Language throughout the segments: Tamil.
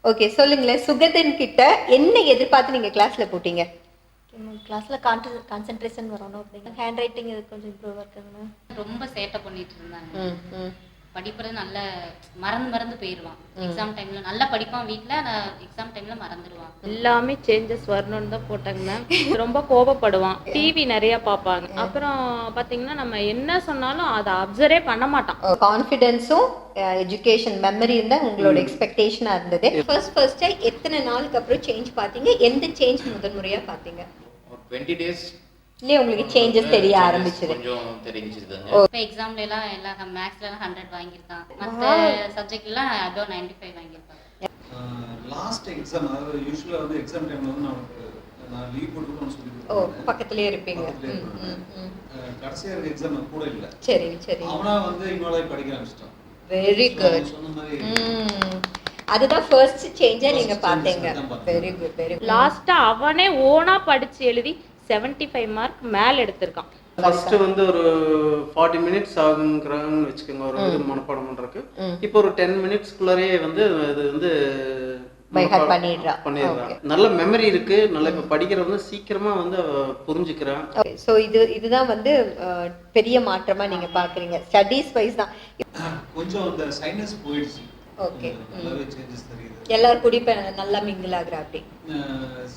ஓகே, சொல்லுங்களேன். சுகதன் கிட்ட என்ன எதிர்பார்த்து நீங்க கிளாஸ்ல போட்டீங்க? கிளாஸ்ல கான்சென்ட்ரேஷன் வரணும் அப்படிங்க. ஹேண்ட் ரைட்டிங் இது கொஞ்சம் இம்ப்ரூவ் இருக்குங்க. ரொம்ப சேட்டை பண்ணிட்டு இருந்தாங்க. படிப்புறது நல்ல மறந்து போயிடுவான். எக்ஸாம் டைம்ல நல்லா படிப்பான், வீட்டில் எக்ஸாம் டைம்ல மறந்துடுவான். எல்லாமே சேஞ்சஸ் வரணும்னு தான் போட்டாங்க மேம். ரொம்ப கோபப்படுவான், டிவி நிறைய பார்ப்பாங்க. அப்புறம் பார்த்தீங்கன்னா நம்ம என்ன சொன்னாலும் அதை அப்சர்வே பண்ண மாட்டான். கான்ஃபிடென்ஸும் எஜுகேஷன் மெமரி இருந்தா உங்களோட எக்ஸ்பெக்டேஷனா இருந்தது. ஃபர்ஸ்ட் எத்தனை நாளுக்கு அப்புறம் சேஞ்ச் பார்த்தீங்க? எந்த சேஞ்ச் முதல் முறையா பார்த்தீங்க? 20 days இல்லையே உங்களுக்கு சேஞ்சஸ் தெரிய ஆரம்பிச்சது? கொஞ்சம் தெரிஞ்சிருதுங்க. இப்போ எக்ஸாம்ல எல்லாம் மேக்ஸ்ல 100 வாங்கியிருக்கான். மற்ற சப்ஜெக்ட்லாம் above 95 வாங்கியிருக்கான். லாஸ்ட் எக்ஸாம், அதாவது யூசுவலா வந்து எக்ஸாம் டைம்ல வந்து நான் லீவ் போட்டுக்கணும்னு சொல்லி பக்கத்துலயே இருப்பீங்க. கடைசியா இருக்க எக்ஸாம் கூட இல்ல. சரி சரி. அவனா வந்து இன்னொரு படிக்க ஆரம்பிச்சிட்டான். Very good. சொன்ன மாதிரி அதுதான் ஃபர்ஸ்ட் சேஞ்சா நீங்க பாத்தீங்க. Very good very good. லாஸ்டா அவனே ஓனா படிச்சு எழுதி 75 மார்க் மேல எடுத்திருக்கான். ஃபர்ஸ்ட் வந்து ஒரு 40 minutes ஆகுங்கிறாங்கன்னு வச்சுக்கோங்க ஒரு இது மனப்பாடம் பண்றதுக்கு. இப்போ ஒரு 10 minutesக்குள்ளரே வந்து அது வந்து பை ஹார்ட் பண்ணிடுறான். நல்ல மெமரி இருக்கு, நல்ல இப்ப படிக்கிறது வந்து சீக்கிரமா வந்து புரிஞ்சுக்கிறான். சோ இதுதான் வந்து பெரிய மாற்றமா நீங்க பாக்குறீங்க. ஸ்டடீஸ் வைஸ் தான் கொஞ்சம் அந்த சைனஸ் போயிடுச்சு. ஓகே, நல்லாவே சேஞ்சஸ் தெரியுது. எல்லாரும் கூட இப்ப நல்லா மிங்கிள் ஆகுறா. அப்படி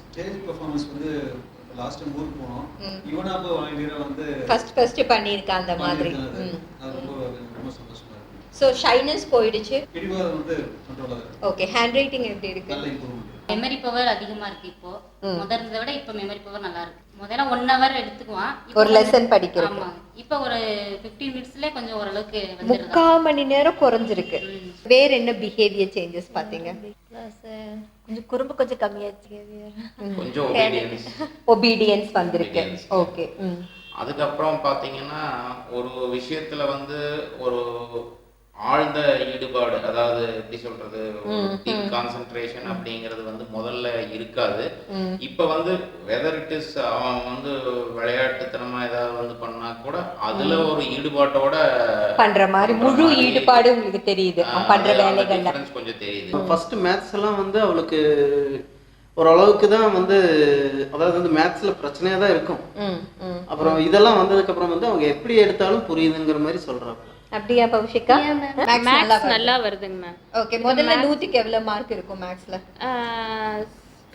ஸ்டேஜ் பெர்ஃபார்மன்ஸ் வந்து லாஸ்ட் டைம் ஊருக்கு போனோம். இவனா அப்போ வாங்கிற வந்து ஃபர்ஸ்ட் பண்ணிருக்க அந்த மாதிரி. அது ரொம்ப சந்தோஷமா இருக்கு. சோ ஷைனஸ் போயிடுச்சு. பிடிவாதம் வந்து கண்ட்ரோல் ஆகுது. ஓகே, ஹேண்ட் ரைட்டிங் எப்படி இருக்கு? நல்ல இம்ப்ரூவ்மென்ட். மெமரி பவர் அதிகமா இருக்கு. இப்போ முதல்ல விட இப்போ மெமரி பவர் நல்லா இருக்கு. முதல்ல 1 hour எடுத்துக்குவான் ஒரு லெசன் படிக்கிறது. ஆமா, இப்போ ஒரு 15 minutesல கொஞ்சம் ஓரளவுக்கு வந்து 3/4 மணி நேரம் குறைஞ்சிருக்கு. வேற என்ன பிஹேவியர் சேஞ்சஸ் பாத்தீங்க? கிளாஸ் கொஞ்சம் குறும்பு கொஞ்சம் கம்மியாச்சு. கொஞ்சம் ஒபீடியன்ஸ் வந்திருக்கு. ஓகே. அதுக்கப்புறம் பாத்தீங்கன்னா ஒரு விஷயத்துல வந்து ஒரு ஆழ்ந்த ஈடுபாடு, அதாவது எப்படி சொல்றது, டீப் கான்சென்ட்ரேஷன் அப்படிங்கிறது வந்து முதல்ல இருக்காது. இப்ப வந்து வெதர் இட் இஸ் அவன் வந்து விளையாட்டுத்தனமா ஏதாவது வந்து பண்ணா கூட அதுல ஒரு ஈடுபாட்டோட பண்ற மாதிரி முழு ஈடுபாடு உங்களுக்கு தெரியுது பண்ற வேலைகள்ல. கொஞ்சம் தெரியுது. ஃபர்ஸ்ட் மேத்ஸ் எல்லாம் வந்து அவளுக்கு ஓரளவுக்கு தான் வந்து, அதாவது வந்து மேத்ஸ்ல பிரச்சனையா தான் இருக்கும். அப்புறம் இதெல்லாம் வந்ததுக்கு அப்புறம் வந்து அவங்க எப்படி எடுத்தாலும் புரியுதுங்கிற மாதிரி சொல்றாங்க. அப்படியா பவுஷிகா? மேத்ஸ் நல்லா வருதுங்க மேம். ஓகே, முதல்ல 100க்கு எவ்வளவு மார்க் இருக்கும் மேத்ஸ்ல?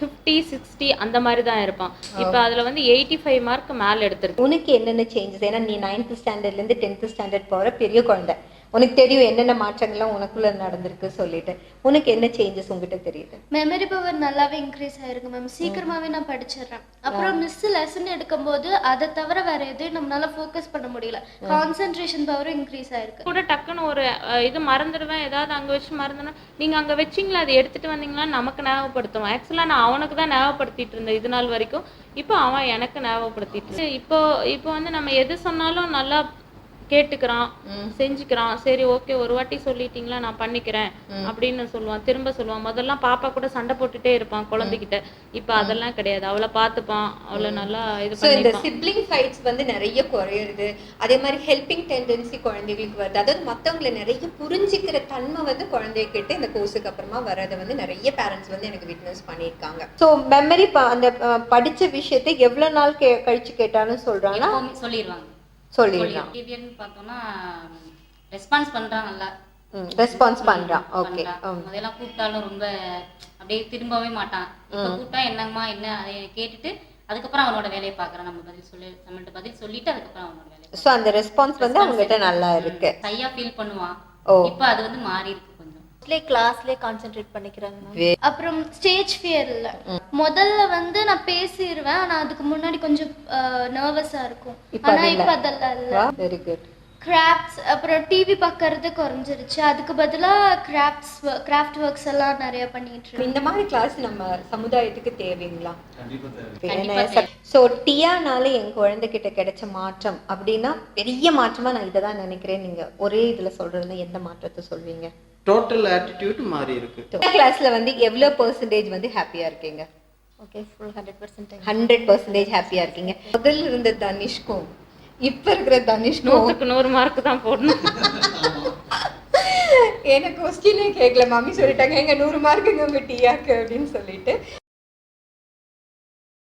50 60 அந்த மாதிரி தான் இருப்பான். இப்போ அதுல வந்து 85 மார்க் மேல எடுத்திருக்கு. உனக்கு என்னென்ன சேஞ்சஸ்? ஏன்னா நீ 9th ஸ்டாண்டர்ட்ல இருந்து 10th ஸ்டாண்டர்ட் போற பெரிய குழந்தை, உனக்கு தெரியும் என்னென்ன மாற்றங்கள்லாம் உனக்குள்ள நடந்திருக்கு சொல்லிட்டு. உனக்கு என்ன சேஞ்சஸ் உங்ககிட்ட தெரியுது? மெமரி பவர் நல்லாவே இன்க்ரீஸ் ஆயிருக்கு மேம். சீக்கிரமாவே நான் படிச்சிடுறேன். அப்புறம் மிஸ் லெசன் எடுக்கும்போது அதை தவிர வேற எதையும் நம்மளால ஃபோக்கஸ் பண்ண முடியல. கான்சென்ட்ரேஷன் பவரும் இன்க்ரீஸ் ஆயிருக்கு. கூட டக்குன்னு ஒரு இது மறந்துடுவேன், ஏதாவது அங்க வச்சு மறந்துனா நீங்க அங்க வச்சிங்களா அதை எடுத்துட்டு வந்தீங்களா நமக்கு ஞாபகப்படுத்துவோம். ஆக்சுவலா நான் அவனுக்கு தான் ஞாபகப்படுத்திட்டு இருந்தேன் இது நாள் வரைக்கும். இப்போ அவன் எனக்கு ஞாபகப்படுத்திட்டு. இப்போ வந்து நம்ம எது சொன்னாலும் நல்லா கேட்டுக்கிறான், செஞ்சுக்கிறான். சரி ஓகே ஒரு வாட்டி சொல்லிட்டீங்களா நான் பண்ணிக்கிறேன் அப்படின்னு சொல்லுவான், திரும்ப சொல்லுவான். முதல்ல பாப்பா கூட சண்டை போட்டுட்டே இருப்பான் குழந்தைகிட்ட. இப்ப அதெல்லாம் கிடையாது, அவளை பார்த்துப்பான், அவளை நல்லா இது பண்ணி. இந்த சிப்ளிங் ஃபைட்ஸ் வந்து நிறைய குறையுது. அதே மாதிரி ஹெல்பிங் டெண்டன்சி குழந்தைகளுக்கு வருது. அதாவது மற்றவங்களை நிறைய புரிஞ்சுக்கிற தன்மை வந்து குழந்தைகிட்ட இந்த கோர்ஸுக்கு அப்புறமா வர்றதை வந்து நிறைய பேரண்ட்ஸ் வந்து எனக்கு விட்னஸ் பண்ணியிருக்காங்க. ஸோ மெமரி அந்த படிச்ச விஷயத்தை எவ்வளவு நாள் கழிச்சு கேட்டாலும் சொல்றாங்கன்னா சொல்லிடுவாங்க. சொல்லிடலாம். பார்த்தோம்னா ரெஸ்பான்ஸ் பண்றான், நல்லா ரெஸ்பான்ஸ் பண்றான். ஓகே, முதல்ல கூப்பிட்டாலும் ரொம்ப அப்படியே திரும்பவே மாட்டான். இப்போ கூப்பிட்டா என்னங்கம்மா என்ன அதை கேட்டுட்டு அதுக்கப்புறம் அவனோட வேலையை பார்க்கறான். நம்மள்ட்ட பதில் சொல்லிட்டு அதுக்கப்புறம் அவனோட வேலையை. ஸோ அந்த ரெஸ்பான்ஸ் வந்து அவங்ககிட்ட நல்லா இருக்கு. கையா ஃபீல் பண்ணுவான். இப்போ அது வந்து மாறி இருக்கு. கிளாஸ்லயே கான்சென்ட்ரேட் பண்ணிக்கிறாங்க. அப்புறம் ஸ்டேஜ் ஃபியர் இல்ல. முதல்ல வந்து நான் பேசிடுவேன், ஆனா அதுக்கு முன்னாடி கொஞ்சம் நர்வஸா இருக்கும். ஆனா இப்ப அதெல்லாம் இல்ல. Very good. கிராஃப்ட்ஸ் அப்புறம் டிவி பார்க்கறது குறைஞ்சிருச்சு. அதுக்கு பதிலா கிராஃப்ட் ஒர்க்ஸ் எல்லாம் நிறைய பண்ணிட்டு இருக்கேன். இந்த மாதிரி கிளாஸ் நம்ம சமுதாயத்துக்கு தேவைங்களா? கண்டிப்பா தேவை. ஸோ டியானால என் குழந்தைகிட்ட கிடைச்ச மாற்றம் அப்படின்னா பெரிய மாற்றமா நான் இதை தான் நினைக்கிறேன். நீங்க ஒரே இதுல சொல்றதுன்னா எந்த மாற்றத்தை சொல்வீங்க? டோட்டல் ஆட்டிடியூட் மாறி இருக்கு. கிளாஸ்ல வந்து எவ்வளவு பெர்சன்டேஜ் வந்து ஹாப்பியா இருக்கீங்க? Okay, full 100%. 100% ஹாப்பியா இருக்கீங்க. முதல்ல இருந்த தனிஷ்கும் இப்ப இருக்கிற தனிஷ்கும் 100க்கு 100 மார்க் தான் போடணும். எனக்கு கொஸ்டினே கேட்கல, மம்மி சொல்லிட்டாங்க எங்க 100 மார்க்குங்க உங்க டீயாக்கு அப்படின்னு சொல்லிட்டு